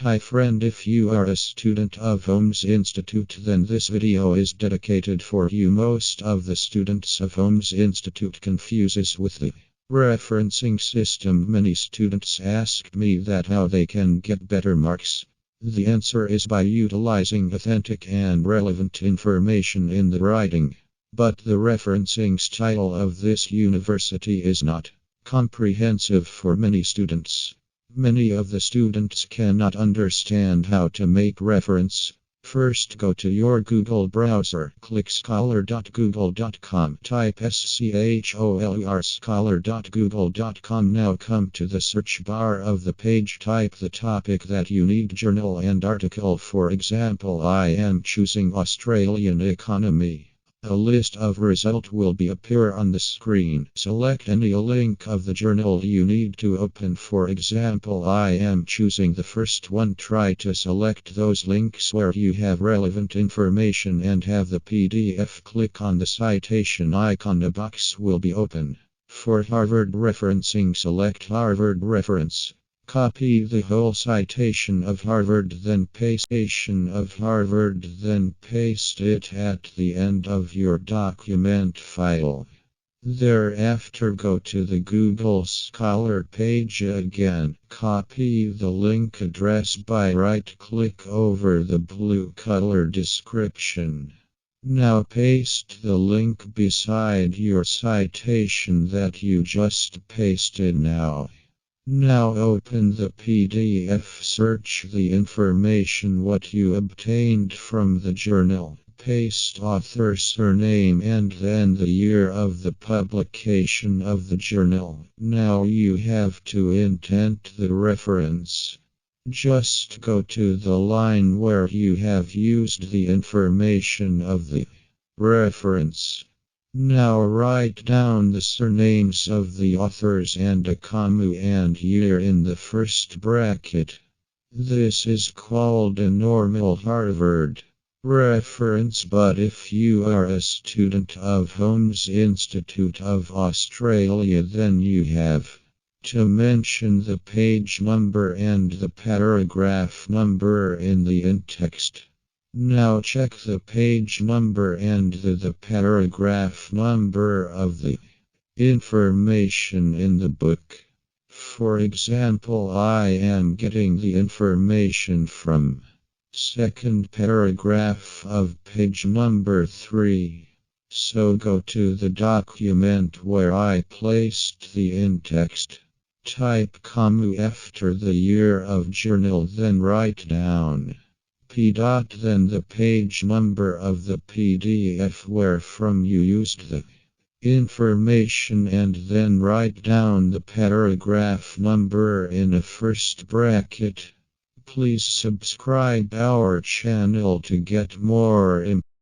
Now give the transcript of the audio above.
Hi friend, if you are a student of Holmes Institute, then this video is dedicated for you. Most of the students of Holmes Institute confuses with the referencing system. Many students ask me that how they can get better marks. The answer is by utilizing authentic and relevant information in the writing. But the referencing style of this university is not comprehensive for many students. Many of the students cannot understand how to make reference. First, go to your Google browser, click scholar.google.com, type SCHOLER scholar.google.com. Now come to the search bar of the page, type the topic that you need, journal and article. For example, I am choosing Australian economy. A list of results will appear on the screen. Select any link of the journal you need to open. For example, I am choosing the first one. Try to select those links where you have relevant information and have the PDF. Click on the citation icon. A box will be open. For Harvard referencing, select Harvard reference. Copy the whole citation of Harvard, then paste it at the end of your document file. Thereafter, go to the Google Scholar page again. Copy the link address by right-click over the blue color description. Now paste the link beside your citation that you just pasted. Now open the PDF, search the information what you obtained from the journal, paste author surname and then the year of the publication of the journal. Now you have to indent the reference. Just go to the line where you have used the information of the reference. Now write down the surnames of the authors and a comma and year in the first bracket. This is called a normal Harvard reference, but if you are a student of Holmes Institute of Australia, then you have to mention the page number and the paragraph number in the in-text. Now check the page number and the paragraph number of the information in the book. For example, I am getting the information from second paragraph of page number 3. So go to the document where I placed the in-text. Type comma after the year of journal, then write down then the page number of the PDF where from you used the information, and then write down the paragraph number in a first bracket. Please subscribe our channel to get more information.